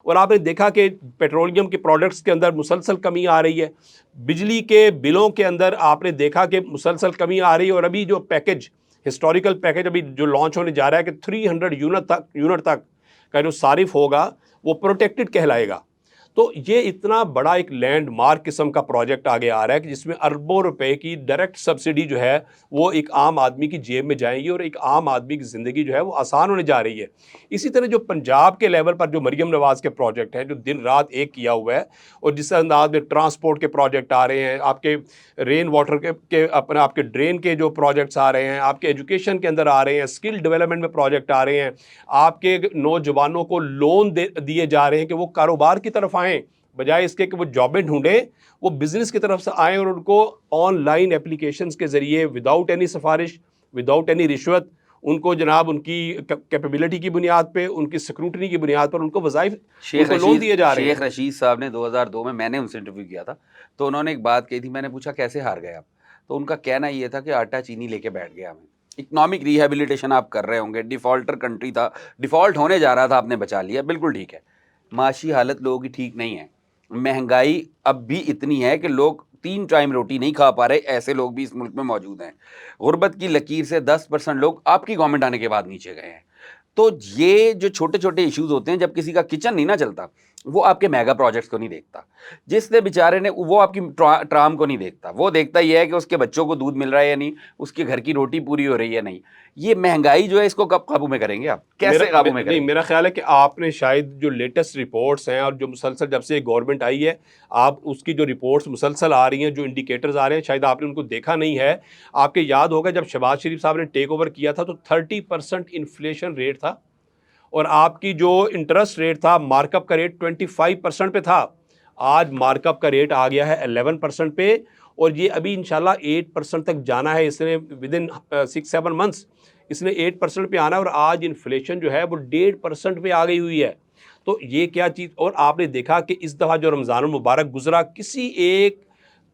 और आपने देखा कि पेट्रोलियम के प्रोडक्ट्स के अंदर मुसलसल कमी आ रही है, बिजली के बिलों के अंदर आपने देखा कि मुसलसल कमी आ रही है। और अभी जो पैकेज, हिस्टोरिकल पैकेज अभी जो लॉन्च होने जा रहा है कि 300 यूनिट तक का जो सारिफ होगा वो प्रोटेक्टेड कहलाएगा। तो ये इतना बड़ा एक लैंडमार्क किस्म का प्रोजेक्ट आगे आ रहा है कि जिसमें अरबों रुपए की डायरेक्ट सब्सिडी जो है वो एक आम आदमी की जेब में जाएंगी और एक आम आदमी की ज़िंदगी जो है वो आसान होने जा रही है। इसी तरह जो पंजाब के लेवल पर जो मरियम नवाज़ के प्रोजेक्ट हैं, जो दिन रात एक किया हुआ है, और जिस अंदाज में ट्रांसपोर्ट के प्रोजेक्ट आ रहे हैं, आपके रेन वाटर के अपने आपके ड्रेन के जो प्रोजेक्ट्स आ रहे हैं, आपके एजुकेशन के अंदर आ रहे हैं, स्किल डेवलपमेंट में प्रोजेक्ट आ रहे हैं, आपके नौजवानों को लोन दिए जा रहे हैं कि वो कारोबार की तरफ आएँ, बजाय इसके कि वो जॉबें ढूंढें, वो बिजनेस की तरफ से आएँ और उनको ऑनलाइन एप्लीकेशंस के ज़रिए विदाउट एनी सिफारिश, विदाउट एनी रिश्वत, उनको जनाब उनकी कैपेबिलिटी की बुनियाद पे, उनकी स्क्रूटनी की बुनियाद पर उनको वज़ाइफ, उनको लोन दिए जा रहे हैं। शेख रशीद साहब ने 2002 में, मैंने उनसे इंटरव्यू किया था, तो उन्होंने एक बात कही थी, मैंने पूछा कैसे हार गए आप, तो उनका कहना ये था कि आटा चीनी लेके बैठ गया हमें। इकोनॉमिक रिहेबिलिटेशन आप कर रहे होंगे, डिफॉल्टर कंट्री था, डिफॉल्ट होने जा रहा था, आपने बचा लिया, बिल्कुल ठीक है। माशी हालत लोगों की ठीक नहीं है, महंगाई अब भी इतनी है कि लोग 3 टाइम रोटी नहीं खा पा रहे, ऐसे लोग भी इस मुल्क में मौजूद हैं। गुर्बत की लकीर से 10% लोग आपकी गवर्नमेंट आने के बाद नीचे गए हैं। तो ये जो छोटे छोटे इश्यूज होते हैं, जब किसी का किचन नहीं ना चलता, वो आपके मेगा प्रोजेक्ट्स को नहीं देखता, जिसने बेचारे ने, वो आपकी ट्राम को नहीं देखता, वो देखता ये है कि उसके बच्चों को दूध मिल रहा है या नहीं, उसके घर की रोटी पूरी हो रही है नहीं। ये महंगाई जो है, इसको कब काबू में करेंगे आप, कैसे काबू में नहीं, करेंगे? मेरा ख्याल है कि आपने शायद जो लेटेस्ट रिपोर्ट्स हैं और जो मुसलसल जब से गवर्नमेंट आई है, आप उसकी जो रिपोर्ट्स मुसलसल आ रही हैं, जो इंडिकेटर्स आ रहे हैं, शायद आपने उनको देखा नहीं है। आपके याद होगा जब शहबाज शरीफ साहब ने टेक ओवर किया था तो 30% इन्फ्लेशन रेट था, और आपकी जो इंटरेस्ट रेट था, मार्कअप का रेट 25% पे था। आज मार्कअप का रेट आ गया है 11% पे, और ये अभी इंशाल्लाह 8% तक जाना है। इसने विद इन 6-7 मंथ्स इसने 8% पे आना है, और आज इन्फ्लेशन जो है वो 1.5% पे आ गई हुई है। तो ये क्या चीज़। और आपने देखा कि इस दफ़ा जो रमज़ान मुबारक गुजरा, किसी एक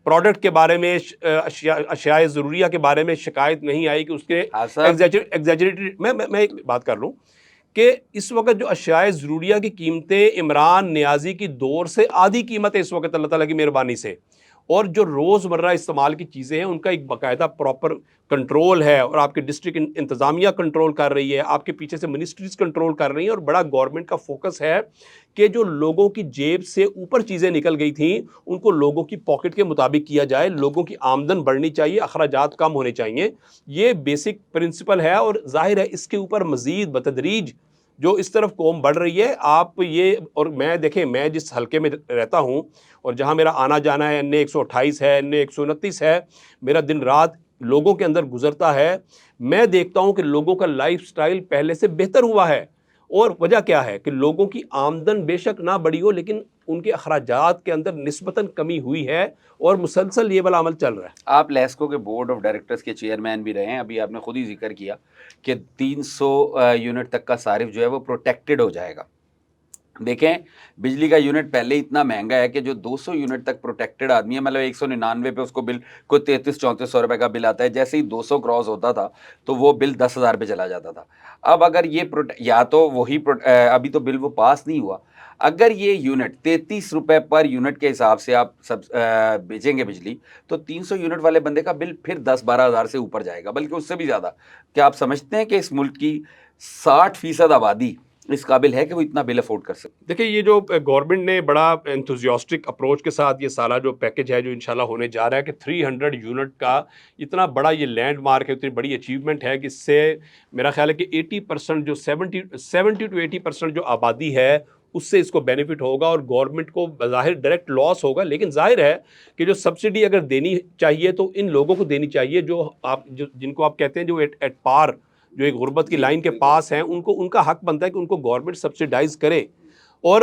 प्रोडक्ट के बारे में, अशियाए ज़रूरिया के बारे में शिकायत नहीं आई कि उसके एग्जैजरेटेड। मैं एक बात कर लूँ कि इस वक्त जो अशियाए ज़रूरिया की कीमतें इमरान नियाज़ी की दौर से आधी कीमत है इस वक्त, अल्लाह ताला की मेहरबानी से। और जो रोज़मर्रा इस्तेमाल की चीज़ें हैं उनका एक बाकायदा प्रॉपर कंट्रोल है, और आपकी डिस्ट्रिक्ट इंतज़ामिया कंट्रोल कर रही है, आपके पीछे से मिनिस्ट्रीज़ कंट्रोल कर रही हैं, और बड़ा गवर्नमेंट का फोकस है कि जो लोगों की जेब से ऊपर चीज़ें निकल गई थी उनको लोगों की पॉकेट के मुताबिक किया जाए। लोगों की आमदन बढ़नी चाहिए, अखराजात कम होने चाहिए। ये बेसिक प्रिंसिपल है, और जाहिर है इसके ऊपर मज़ीद बतदरीज जो इस तरफ कौम बढ़ रही है। आप ये, और मैं देखें, मैं जिस हलके में रहता हूँ और जहाँ मेरा आना जाना है, एन ए 128 है, एन ए 129 है, मेरा दिन रात लोगों के अंदर गुजरता है। मैं देखता हूँ कि लोगों का लाइफस्टाइल पहले से बेहतर हुआ है। और वजह क्या है कि लोगों की आमदन बेशक ना बढ़ी हो, लेकिन उनके अखराजात के अंदर निस्बतन कमी हुई है, और मुसलसल ये वाला अमल चल रहा है। आप लेस्को के बोर्ड ऑफ डायरेक्टर्स के चेयरमैन भी रहे हैं, अभी आपने खुद ही जिक्र किया कि 300 यूनिट तक का सारिफ जो है वो प्रोटेक्टेड हो जाएगा। देखें, बिजली का यूनिट पहले इतना महंगा है कि जो 200 यूनिट तक प्रोटेक्टेड आदमी है, मतलब 199 पे उसको बिल, कोई 3300-3400 रुपए का बिल आता है, जैसे ही 200 क्रॉस होता था तो वो बिल 10,000 पे चला जाता था। अब अगर ये या तो वही अभी तो बिल वो पास नहीं हुआ, अगर ये यूनिट 33 रुपए पर यूनिट के हिसाब से आप सब बेचेंगे बिजली, तो 300 यूनिट वाले बंदे का बिल फिर 10-12 हज़ार से ऊपर जाएगा, बल्कि उससे भी ज़्यादा। क्या आप समझते हैं कि इस मुल्क की 60% आबादी इस काबिल है कि वो इतना बिल अफोर्ड कर सकते? देखिए, ये जो गवर्नमेंट ने बड़ा एंथुसियास्टिक अप्रोच के साथ ये सारा जो पैकेज है जो इंशाल्लाह होने जा रहा है कि 300 यूनिट का इतना बड़ा ये लैंडमार्क है, इतनी बड़ी अचीवमेंट है कि इससे मेरा ख्याल है कि 80% जो 70 टू 80% जो आबादी है उससे इसको बेनिफिट होगा, और गवर्नमेंट को बज़ाहिर डायरेक्ट लॉस होगा। लेकिन जाहिर है कि जो सब्सिडी अगर देनी चाहिए तो इन लोगों को देनी चाहिए जो जिनको आप कहते हैं जो एट पार, जो एक गुर्बत की जी लाइन के बिल्कुल। पास हैं, उनको उनका हक बनता है कि उनको गवर्नमेंट सब्सिडाइज करे।